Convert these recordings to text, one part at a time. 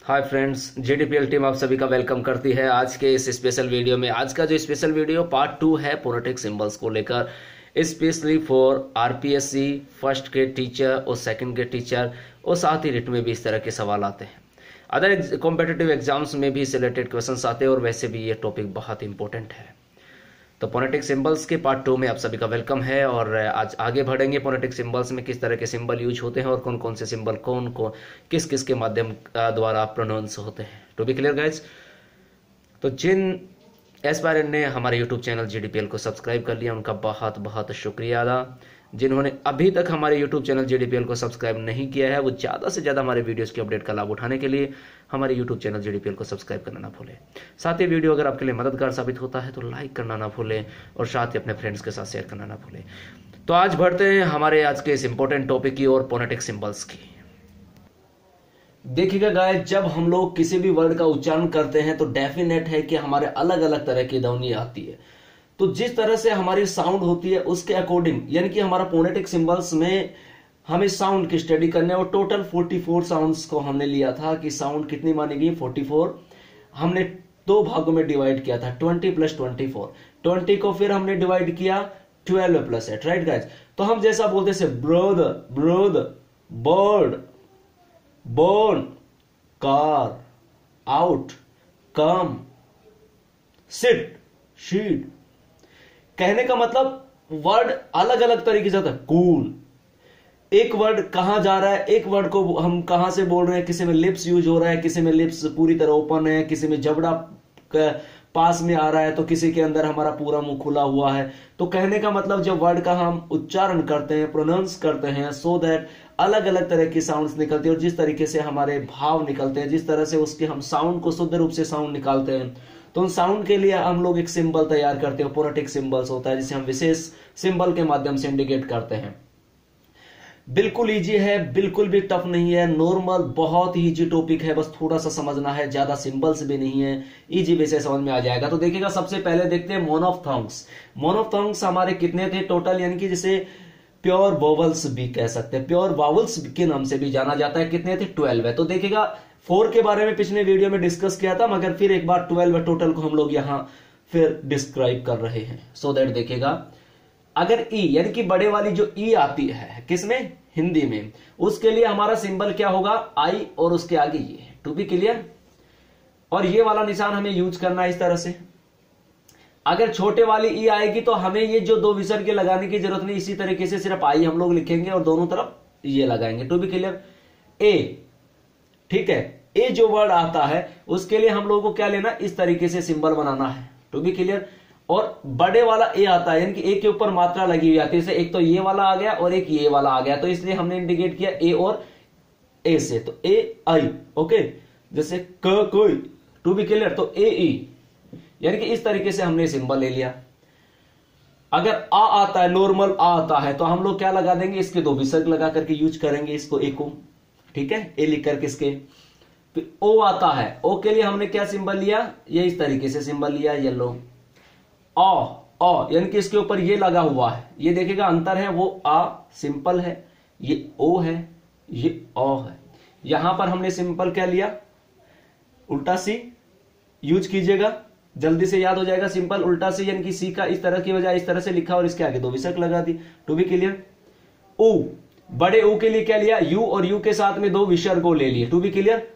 Hi friends, जीडीपीएल team आप सभी का वेलकम करती है आज के इस स्पेशल वीडियो में। आज का जो स्पेशल वीडियो पार्ट 2 है फोनेटिक सिंबल्स को लेकर, स्पेशली फॉर आरपीएससी फर्स्ट के टीचर और सेकंड के टीचर, और साथ ही रिट में भी इस तरह के सवाल आते हैं। अदर कॉम्पिटिटिव एग्जाम्स में भी इससे रिलेटेड क्वेश्चंस आते हैं और वैसे भी ये टॉपिक बहुत इंपॉर्टेंट है। तो फोनेटिक सिंबल्स के पार्ट 2 में आप सभी का वेलकम है और आज आगे बढ़ेंगे। फोनेटिक सिंबल्स में किस तरह के सिंबल यूज होते हैं और कौन कौन से सिंबल कौन को किस किस के माध्यम द्वारा प्रोनाउंस होते हैं। टू बी क्लियर गाइज, तो जिन एस्पायरेंट ने हमारे यूट्यूब चैनल जीडीपीएल को सब्सक्राइब कर लिया उनका बहुत बहुत शुक्रिया अदा। जिन्होंने अभी तक हमारे यूट्यूब चैनल जीडीपीएल को सब्सक्राइब नहीं किया है वो ज़्यादा से ज़्यादा हमारे वीडियोस की अपडेट का लाभ उठाने के लिए हमारे यूट्यूब चैनल जीडीपीएल को सब्सक्राइब करना ना भूलें। साथ ही वीडियो अगर आपके लिए मददगार साबित होता है तो लाइक करना ना भूलें और साथ ही अपने फ्रेंड्स के साथ शेयर करना ना भूलें। तो आज बढ़ते हैं हमारे आज के इस इंपॉर्टेंट टॉपिक की और फोनेटिक सिंबल्स की। देखिएगा गाइस, जब हम लोग किसी भी वर्ड का उच्चारण करते हैं तो डेफिनेट है कि हमारे अलग अलग तरह की ध्वनि आती है। तो जिस तरह से हमारी साउंड होती है उसके अकॉर्डिंग, यानी कि हमारा फोनेटिक सिंबल्स में हमें साउंड की स्टडी करने और टोटल 44 साउंड्स को हमने लिया था कि साउंड कितनी मानी गई 44। हमने दो भागों में डिवाइड किया था 20 + 24। 20 को फिर हमने डिवाइड किया 12 + 8, राइट गाइज। तो हम जैसा बोलते से ब्रोद ब्रोद, बर्ड, बोर्न, कार, आउट, कम, सिट, शीट। कहने का मतलब वर्ड अलग अलग तरीके से होता है। कूल, एक वर्ड कहां जा रहा है, एक वर्ड को हम कहां से बोल रहे हैं। किसी में लिप्स यूज हो रहा है, किसी में लिप्स पूरी तरह ओपन है, किसी में जबड़ा पास में आ रहा है, तो किसी के अंदर हमारा पूरा मुंह खुला हुआ है। तो कहने का मतलब जब वर्ड का हम उच्चारण करते हैं, प्रोनाउंस करते हैं, सो दैट अलग अलग तरह की साउंड्स निकलती है और जिस तरीके से हमारे भाव निकलते हैं, जिस तरह से उसके हम साउंड को शुद्ध रूप से साउंड निकालते हैं, तो उन साउंड के लिए हम लोग एक सिंबल तैयार करते हैं। फोनेटिक सिंबल्स होता है जिसे हम विशेष सिंबल के माध्यम से इंडिकेट करते हैं। बिल्कुल इजी है, बिल्कुल भी टफ नहीं है, नॉर्मल बहुत ही इजी टॉपिक है, बस थोड़ा सा समझना है, ज्यादा सिंबल्स भी नहीं है, इजी वे से समझ में आ जाएगा। तो देखिएगा, सबसे पहले देखते हैं मोनोफ्थोंग्स। मोनोफ्थोंग्स हमारे कितने थे टोटल, यानी कि जिसे प्योर वोवल्स भी कह सकते हैं, प्योर वावल्स के नाम से भी जाना जाता है। कितने थे? 12 है। तो देखिएगा 4 के बारे में पिछले वीडियो में डिस्कस किया था, मगर फिर एक बार 12 टोटल को हम लोग यहां फिर डिस्क्राइब कर रहे हैं। सो दैट देखिएगा, अगर ई यानी कि बड़े वाली जो ई आती है किसमें? हिंदी में, उसके लिए हमारा सिंबल क्या होगा? आई और उसके आगे ये। To be clear. और ये वाला निशान हमें यूज करना है इस तरह से। अगर छोटे वाली ई आएगी तो हमें ये जो दो विसर्ग लगाने की जरूरत नहीं, इसी तरीके से सिर्फ आई हम लोग लिखेंगे और दोनों तरफ ये लगाएंगे। To be clear. ए, ठीक है, ए जो वर्ड आता है उसके लिए हम लोगों को क्या लेना? इस तरीके से सिंबल बनाना है। To be clear. और बड़े वाला ए आता है, यानी कि ए के ऊपर मात्रा लगी हुई आती है। एक तो ये वाला आ गया और एक ये वाला आ गया, तो इसलिए हमने इंडिकेट किया ए और ए से। तो ए आई, ओके, जैसे क कोई। To be clear. तो ए ई, यानी कि इस तरीके से हमने सिंबल ले लिया। अगर आ आता है, नॉर्मल आ आता है, तो हम लोग क्या लगा देंगे? इसके दो विसर्ग लगा करके यूज करेंगे इसको, ए को, ठीक है, ए लिख करके इसके। फिर ओ आता है, ओ के लिए हमने क्या सिंबल लिया? ये इस तरीके से सिंबल लिया, येलो। ओ यानी कि इसके ऊपर ये लगा हुआ है, ये देखिएगा अंतर है, वो आ सिंपल है, ये ओ है, ये ओ है। यहां पर हमने सिंपल क्या लिया? उल्टा सी यूज कीजिएगा, जल्दी से याद हो जाएगा। सिंपल उल्टा सी, यानी कि सी का इस तरह की बजाय इस तरह से लिखा और इसके आगे दो विसर्ग लगा दी। To be clear. ओ, बड़े ओ के लिए क्या लिया? यू, और यू के साथ में दो विसर्ग को ले लिए। To be clear.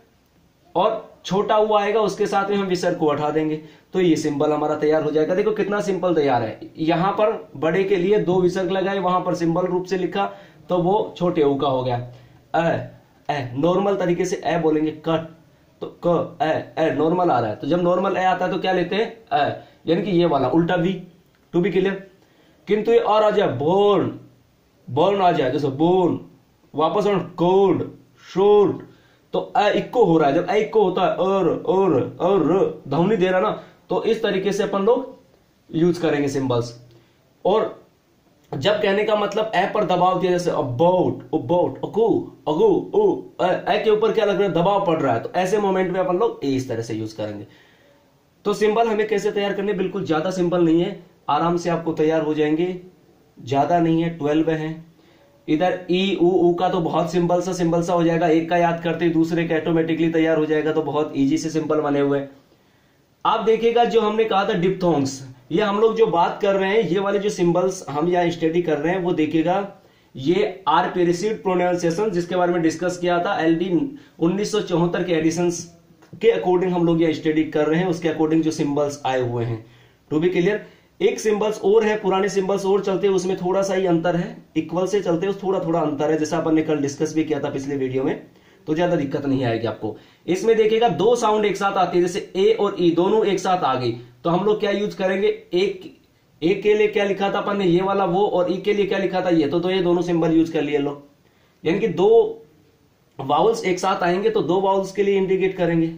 और छोटा ऊ आएगा, उसके साथ में हम विसर्ग को हटा देंगे, तो ये सिंबल हमारा तैयार हो जाएगा। देखो कितना सिंपल तैयार है। यहां पर बड़े के लिए दो विसर्ग लगाए, वहां पर सिंबल रूप से लिखा, तो वो छोटे ऊ का हो गया। ए नॉर्मल तरीके से ए बोलेंगे, कट, तो क ए नॉर्मल आ रहा है। तो जब नॉर्मल ए आता है तो क्या लेते हैं? ए, यानी कि ये वाला उल्टा वी। To be clear. किंतु ये और आ जाए, बोर्न, बोर्न आ जाए, जैसे बोर्न, वापस कोल्ड, शोल्ड, तो अ इक्को हो रहा है। जब अ इक्को होता है और ध्वनि दे रहा ना, तो इस तरीके से अपन लोग यूज करेंगे सिंबल्स। और जब कहने का मतलब ए पर दबाव दिया, जैसे अबाउट, अबाउट, अगो, अगो, ओ, ए के ऊपर क्या लग रहा है? दबाव पड़ रहा है, तो ऐसे मोमेंट में अपन लोग ए इस तरह से यूज करेंगे। तो सिंबल हमें कैसे तैयार करने? बिल्कुल ज्यादा सिंबल नहीं है, आराम से आपको तैयार हो जाएंगे, ज्यादा नहीं है, 12 है। इधर ई ऊ का तो बहुत सिंपल सा हो जाएगा, एक का याद करते ही दूसरे का ऑटोमेटिकली तैयार हो जाएगा, तो बहुत इजी से सिंपल बने हुए। आप देखिएगा जो हमने कहा था डिप्थोंग्स, ये हम लोग जो बात कर रहे हैं, ये वाले जो सिंबल्स हम यहाँ स्टडी कर रहे हैं, वो देखिएगा ये आर पेरिसिड प्रोनाउंसिएशन जिसके बारे में डिस्कस किया था एलडी 1974 के एडिशंस के अकॉर्डिंग हम लोग ये स्टडी कर रहे हैं, उसके अकॉर्डिंग जो सिंबल्स आए हुए हैं। टू बी क्लियर, एक सिंबल्स और है, पुराने सिंबल्स और चलते हैं, उसमें थोड़ा सा ही अंतर है, इक्वल से चलते हैं, थोड़ा थोड़ा अंतर है, जैसा अपन ने कल डिस्कस भी किया था पिछले वीडियो में, तो ज्यादा दिक्कत नहीं आएगी आपको। इसमें देखिएगा दो साउंड एक साथ आती है, जैसे ए और ई दोनों एक साथ आ गई, तो हम लोग क्या यूज करेंगे, एक ए के लिए क्या लिखा था अपन ने, ये वाला वो, और ई के लिए क्या लिखा था, ये, तो ये दोनों सिंबल यूज कर लिए लो। यानी कि दो वाउल्स एक साथ आएंगे तो दो वाउल्स के लिए इंडिकेट करेंगे।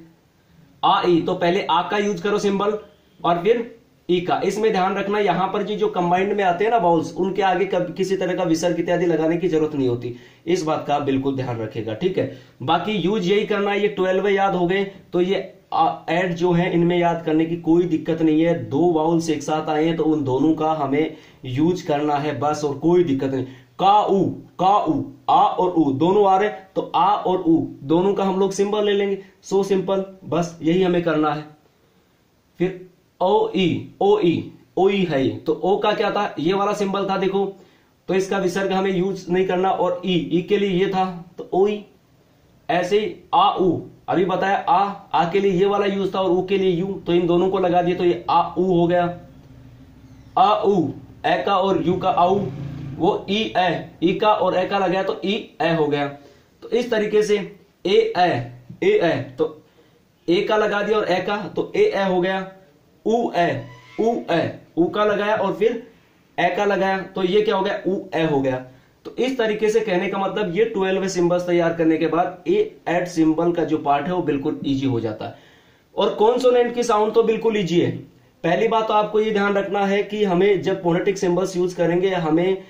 आ ई, तो पहले आ का यूज करो सिंबल और फिर ई का। इसमें ध्यान रखना यहां पर जो कंबाइंड में आते हैं ना वाउल्स, उनके आगे किसी तरह का विसर्ग इत्यादि लगाने की जरूरत नहीं होती, इस बात का बिल्कुल ध्यान रखेगा, ठीक है। बाकी यूज यही करना है, ये 12 याद हो गए, तो ये एड जो है इनमें याद करने की कोई दिक्कत नहीं है। दो वाउल्स एक साथ आए हैं तो उन दोनों का हमें यूज करना है बस, और कोई दिक्कत नहीं। का उ, आ और उ दोनों आ रहे, तो आ और उ दोनों का हम लोग सिंबल ले लेंगे, सो सिंपल, बस यही हमें करना है। फिर ओ ई है, तो ओ का क्या था, ये वाला सिंबल था देखो, तो इसका विसर्ग हमें यूज नहीं करना, और ई के लिए ये था तो ओ ई। ऐसे ही आ उ, अभी बताया आ के लिए ये वाला यूज था और ऊ के लिए यू, तो इन दोनों को लगा दिए तो ये आ उ हो गया। आ उ, ए का और यू का आउ, वो ई का और ए का लगाया तो ई ए हो गया। तो इस तरीके से ए तो ए का लगा दिया और ए का, तो ए हो गया। उ का लगाया और फिर ए का लगाया, तो ये क्या हो गया, उ ए हो गया। तो इस तरीके से कहने का मतलब ये 12 सिंबल्स तैयार करने के बाद ए एड सिंबल का जो पार्ट है वो बिल्कुल इजी हो जाता है। और कॉन्सोनेंट की साउंड तो बिल्कुल इजी है। पहली बात तो आपको ये ध्यान रखना है कि हमें जब फोनेटिक सिंबल्स यूज करेंगे, हमें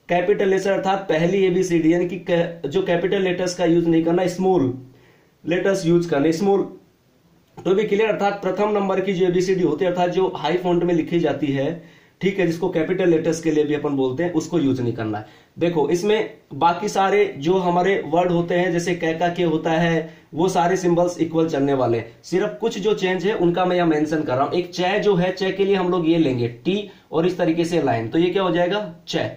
कैपिटल लेटर अर्थात पहली एबीसीडी यानी कि जो कैपिटल लेटर्स का यूज नहीं करना, स्मॉल लेटर्स यूज करने, स्मॉल तो भी क्लियर, अर्थात प्रथम नंबर की जो एबीसीडी होती है अर्थात जो हाई फॉन्ट में लिखी जाती है, ठीक है, जिसको कैपिटल लेटर्स के लिए भी अपन बोलते हैं, उसको यूज नहीं करना है। देखो इसमें बाकी सारे जो हमारे वर्ड होते हैं जैसे कै का के होता है, वो सारे सिंबल्स इक्वल चलने वाले हैं, सिर्फ कुछ जो चेंज है उनका मैं यहाँ मेंशन कर रहा हूं। एक चे जो है, चे के लिए हम लोग ये लेंगे टी और इस तरीके से लाइन, तो ये क्या हो जाएगा चे।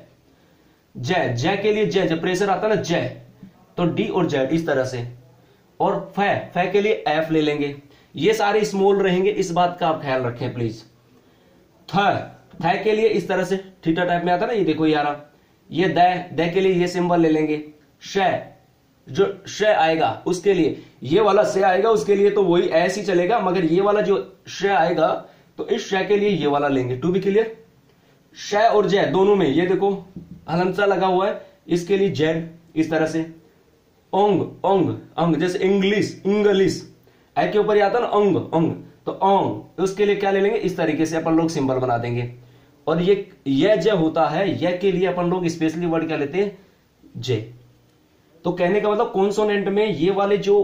जय के लिए जय, जब प्रेशर आता है ना जय, तो डी और जेड इस तरह से। और फै के लिए एफ ले लेंगे, ये सारे स्मॉल रहेंगे, इस बात का आप ख्याल रखें प्लीज। थ के लिए इस तरह से थीटा टाइप में आता है ना, ये देखो यारा, ये द के लिए ये सिंबल ले लेंगे। जो श आएगा उसके लिए ये वाला से आएगा, उसके लिए तो वही ऐसे ही चलेगा, मगर ये वाला जो श आएगा तो इस श के लिए ये वाला लेंगे। टू बी क्लियर, श और जय दोनों में ये देखो हलंसा लगा हुआ है, इसके लिए जेड इस तरह से। ओंग जैसे इंग्लिश ऐ के ऊपर आता ना अंग, तो ओंग, उसके लिए क्या ले लेंगे, इस तरीके से अपन लोग सिंबल बना देंगे। और ये जय होता है, ये के लिए अपन लोग स्पेशली वर्ड क्या लेते हैं, जे। तो कहने का मतलब कॉन्सोनेंट में ये वाले जो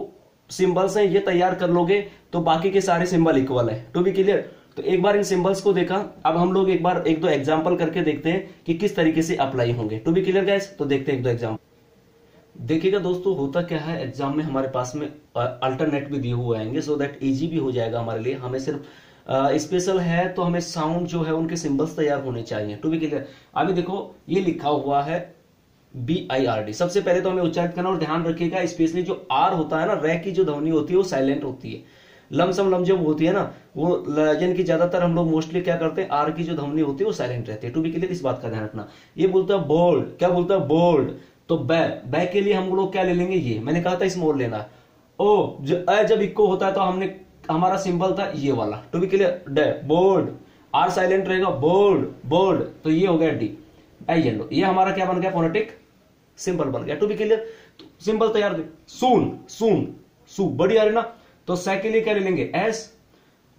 सिंबल्स हैं ये तैयार कर लोगे तो बाकी के सारे सिंबल इक्वल है। टू बी क्लियर, तो एक बार इन सिंबल्स को देखा, अब हम लोग एक बार एक दो एग्जांपल करके देखते हैं कि किस तरीके से अप्लाई होंगे। टू बी क्लियर गाइस, तो देखते हैं एक दो एग्जांपल। देखिएगा दोस्तों, होता क्या है, एग्जाम में हमारे पास में अल्टरनेट भी दिए हुए आएंगे, सो दैट इजी भी हो जाएगा हमारे लिए। हमें सिर्फ स्पेशल है तो हमें साउंड जो है उनके सिंबल्स तैयार होने चाहिए। टू बी क्लियर, अभी देखो ये लिखा हुआ है BIRD, सबसे पहले तो हमें उच्चारित करना, और ध्यान रखिएगा स्पेशली जो आर होता है ना, रे की जो ध्वनि होती है वो साइलेंट होती है। लम जब होती है ना, वो यानी कि ज्यादातर हम लोग मोस्टली क्या करते हैं, आर की जो ध्वनि होती है वो साइलेंट रहती है। टू बी क्लियर, इस बात का ध्यान रखना। ये बोलता है बोल्ड, क्या बोलता है बोल्ड, तो बै के लिए हम लोग क्या ले लेंगे, ये मैंने कहा था स्मॉल लेना। ओ जब इक्को होता है तो हमने हमारा सिंबल था ये वाला। टू बी क्लियर, डे बोल्ड, आर साइलेंट रहेगा, बोल्ड, तो ये हो गया डी, आई येलो, ये हमारा क्या बन गया, फोनेटिक सिंबल बन गया। टू बी क्लियर, तो सिंबल तैयार दे। सून सू बड़ी आ रही ना, तो सै के लिए क्या ले लेंगे, एस,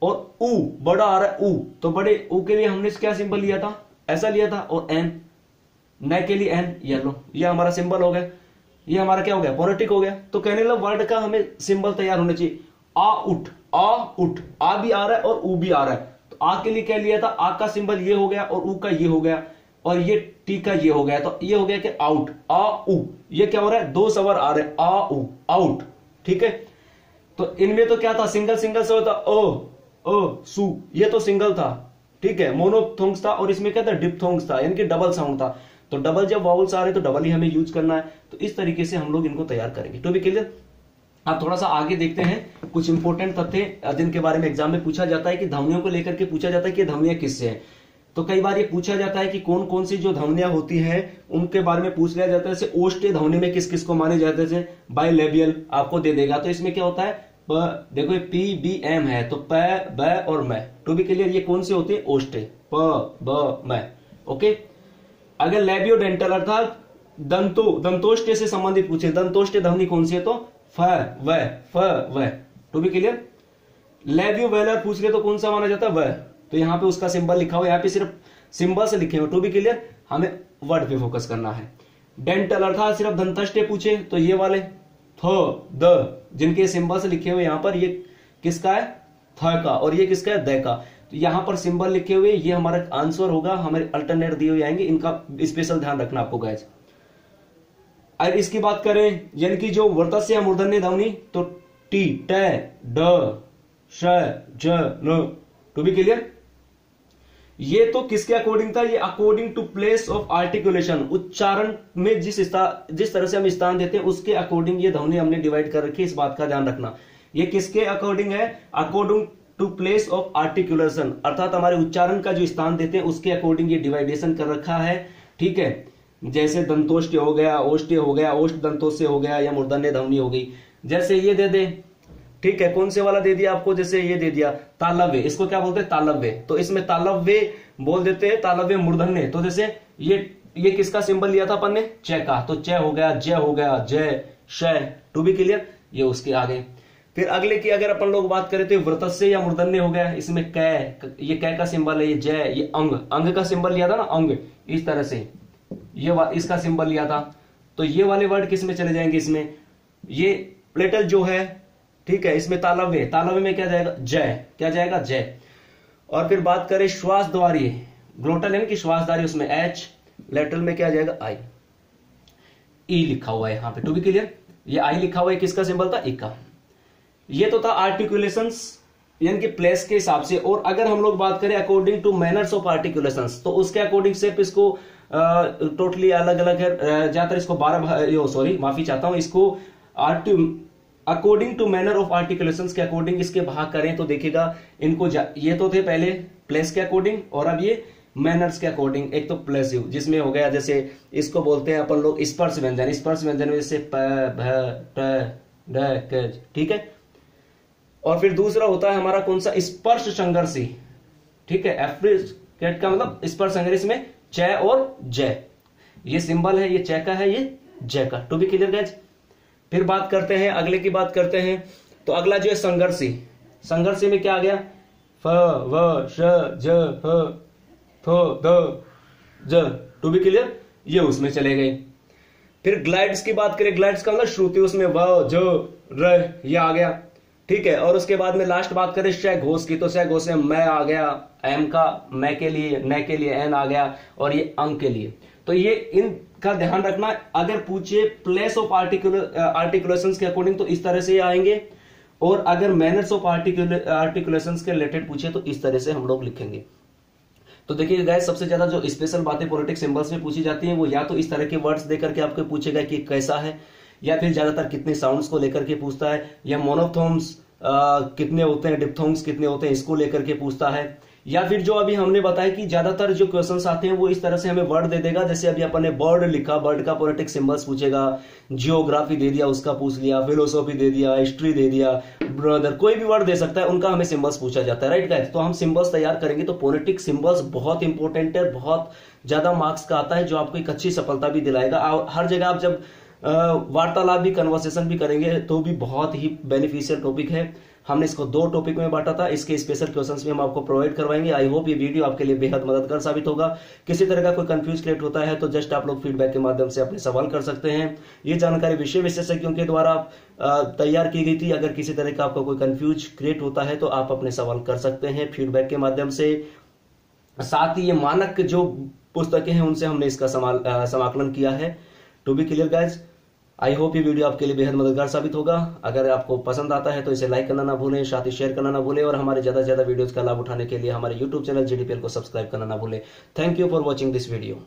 और ऊ बड़ा आ रहा है ऊ, तो बड़े ऊ के लिए हमने क्या सिंबल लिया था, ऐसा लिया था, और एन, न के लिए एन, येलो, ये हमारा सिंबल हो गया। ये हमारा क्या हो गया, फोनेटिक हो गया। तो कहने लगा वर्ड का हमें सिंबल तैयार होना चाहिए। आ उठ, आ भी आ रहा है और ऊ भी आ रहा है, तो आ के लिए क्या लिया था, आ का सिंबल ये हो गया और ऊ का ये हो गया, और ये टी का ये हो गया, तो ये हो गया कि आउट, आ उ, ये क्या हो रहा है, 2 स्वर आ रहे, आ उ, आउट। ठीक है, तो इनमें तो क्या था, सिंगल सिंगल से होता, ओ सु, ये तो सिंगल था। ठीक है, मोनोथोंग्स था, और इसमें क्या था, डिप्थोंग्स था, यानी कि डबल साउंड था। तो डबल जब वावल्स आ रहे तो डबल ही हमें यूज करना है। तो इस तरीके से हम लोग इनको तैयार करेंगे। तो भी क्लियर। अब थोड़ा सा आगे देखते हैं कुछ इंपॉर्टेंट तथ्य जिनके बारे में एग्जाम में पूछा जाता है कि ध्वनियों को लेकर के पूछा जाता है कि ध्वनियां किससे हैं। तो कई बार ये पूछा जाता है कि कौन कौन सी जो ध्वनियां होती हैं उनके बारे में पूछ लिया जाता है। जैसे ओष्ठ्य ध्वनि में किस किस को माने जाते हैं, जैसे बाइलेबियल आपको दे देगा। तो इसमें क्या होता है, देखो पी बी एम है, तो प ब और मैं। टू बी क्लियर, ये कौन से होते हैं, ओष्ठ्य, प ब मैं। ओके, अगर लैबियोडेंटल अर्थात दंतोष्ठ्य से संबंधित पूछे, दंतोष्ठ्य ध्वनि कौन सी है, तो फ व। To be clear. लैबियोवेलर पूछ ले तो कौन सा माना जाता है, व। तो यहाँ पे उसका सिंबल लिखा हुआ है, यहाँ पे सिर्फ सिंबल से लिखे हुए। टू बी क्लियर, हमें वर्ड पे फोकस करना है। डेंटल अर्थात सिर्फ दंतष्टय पूछे तो ये वाले थ द, जिनके सिंबल से लिखे हुए यहाँ पर, ये किसका है, थ का, और ये किसका है, द का। तो यहाँ पर सिंबल लिखे हुए, ये हमारा आंसर होगा, हमारे अल्टरनेट दिए हुए आएंगे, इनका स्पेशल ध्यान रखना आपको गाइस। अब इसकी बात करें, यानी कि जो वर्तस्य या मूर्धन्य ध्वनि, तो टी, ट, ड, श, ज, न। टू बी क्लियर, ये तो किसके अकॉर्डिंग था, ये according to place of articulation, उच्चारण में जिस तरह से हम स्थान देते हैं उसके अकॉर्डिंग ये ध्वनि हमने डिवाइड कर रखी है, इस बात का ध्यान रखना। ये किसके अकॉर्डिंग है, according to place of articulation, अर्थात हमारे उच्चारण का जो स्थान देते हैं उसके अकॉर्डिंग ये डिवाइडेशन कर रखा है। ठीक है, जैसे दंतोष्ठ्य हो गया, ओष्ठ्य हो गया, ओष्ठ दंतोष्ठ्य हो गया, या मूर्धन्य ध्वनि हो गई। जैसे ये दे दे, ठीक है, कौन से वाला दे दिया आपको, जैसे ये दे दिया तालव्य, इसको क्या बोलते हैं, तालव्य। तो इसमें तालव्य बोल देते हैं, तालव्य मूर्धन्य। तो जैसे ये किसका सिंबल लिया था अपन ने, च का, तो च हो गया, ज हो गया, जय श। टू बी क्लियर, ये उसके आगे। फिर अगले की अगर अपन लोग बात करें तो वृतस्य या मूर्धन्य हो गया, इसमें क, ये क का सिंबल है, ये जय, ये अंग का सिंबल लिया था ना, अंग, इस तरह से ये इसका सिंबल लिया था। तो ये वाले वर्ड किस में चले जाएंगे, इसमें ये प्लेटल जो है, ठीक है, इसमें तालव्य में क्या जाएगा, जय, क्या जाएगा, जय। और फिर बात करें श्वास द्वारी, ग्लोटल है कि श्वास द्वारी, उसमें एच, लेटरल में क्या जाएगा, आई, ई लिखा हुआ है यहाँ पे। टू बी क्लियर, ये आई लिखा हुआ है, किसका सिंबल था, ई का। ये तो था आर्टिकुलेशंस, यानी कि प्लेस के हिसाब से। और अगर हम लोग बात करें according to manners of articulations, तो उसके अकॉर्डिंग सिर्फ इसको टोटली अलग अलग है, ज्यादातर इसको 12, माफी चाहता हूं, इसको according to manner of articulations के अकॉर्डिंग इसके भाग करें तो देखिएगा इनको, ये तो थे पहले प्लेस के अकॉर्डिंग, और अब ये मैनर्स के अकॉर्डिंग। एक तो प्लेसिव, जिसमें हो गया, जैसे इसको बोलते हैं अपन लोग स्पर्श व्यंजन, स्पर्श व्यंजन में जैसे प, भ, ट, ड, क, ठीक है। और फिर दूसरा होता है हमारा कौन सा, स्पर्श संघर्षी, ठीक है, एफ्रिकेट का मतलब स्पर्श संघर्ष में च और जय, ये सिंबल है, ये च का है, ये जय का। To be clear guys. फिर बात करते हैं, अगले की बात करते हैं, तो अगला जो है संघर्षी, संघर्षी में क्या आ गया, फ व श ज फ थ द ज। टू बी क्लियर, ये उसमें चले गए। फिर ग्लाइड्स की बात करें, ग्लाइड्स का मतलब श्रुति, उसमें व ज र, ये आ गया, ठीक है। और उसके बाद में लास्ट बात करें श घोष की, तो श घोष में मैं आ गया, एम का मैं के लिए, न के लिए एन आ गया, और ये अंक के लिए। तो ये इनका ध्यान रखना, अगर पूछे प्लेस ऑफ आर्टिकुलेशंस के अकॉर्डिंग तो इस तरह से आएंगे, और अगर मैनर्स ऑफ आर्टिकुलेशंस के रिलेटेड पूछे तो इस तरह से हम लोग लिखेंगे। तो देखिए गाइस, सबसे ज्यादा जो स्पेशल बातें फोनेटिक सिंबल्स में पूछी जाती हैं वो या तो इस तरह के वर्ड्स देकर के आपको पूछेगा कि कैसा है, या फिर ज्यादातर कितने साउंड्स को लेकर के पूछता है, या मोनोथोम्स कितने होते हैं, डिप्थोंग्स कितने होते हैं, इसको लेकर के पूछता है। या फिर जो अभी हमने बताया कि ज्यादातर जो क्वेश्चंस आते हैं वो इस तरह से हमें वर्ड दे देगा, जैसे अभी अपन ने बर्ड लिखा, बर्ड का फोनेटिक सिंबल्स पूछेगा, जियोग्राफी दे दिया उसका पूछ लिया, फिलोसॉफी दे दिया, हिस्ट्री दे दिया, ब्रदर, कोई भी वर्ड दे सकता है, उनका हमें सिंबल्स पूछा जाता है, राइट गाइस। तो हम सिंबल्स तैयार करेंगे, तो फोनेटिक सिंबल्स बहुत इंपॉर्टेंट है, बहुत ज्यादा मार्क्स का आता है, जो आपको एक अच्छी सफलता भी दिलाएगा। हर जगह आप जब वार्तालाप भी, कन्वर्सेशन भी करेंगे तो भी बहुत ही बेनिफिशियल टॉपिक है। हमने इसको 2 टॉपिक में बांटा था, इसके स्पेशल क्वेश्चंस भी हम आपको प्रोवाइड करवाएंगे। आई होप ये वीडियो आपके लिए बेहद मददगार साबित होगा। किसी तरह का कोई कंफ्यूज क्रिएट होता है तो जस्ट आप लोग फीडबैक के माध्यम से अपने सवाल कर सकते हैं। ये जानकारी विषय विशेषज्ञों के द्वारा तैयार की गई थी। अगर किसी तरह का आपका कोई कंफ्यूज क्रिएट होता है तो आप अपने सवाल कर सकते हैं फीडबैक के माध्यम से। साथ ही ये मानक जो पुस्तकें हैं उनसे हमने इसका समाकलन किया है। To be clear guys, I hope ये वीडियो आपके लिए बेहद मददगार साबित होगा। अगर आपको पसंद आता है तो इसे लाइक करना ना भूलें, साथ ही शेयर करना ना भूलें, और हमारे ज्यादा से ज्यादा वीडियोस का लाभ उठाने के लिए हमारे यूट्यूब चैनल GDPL को सब्सक्राइब करना ना भूलें। Thank you for watching this video.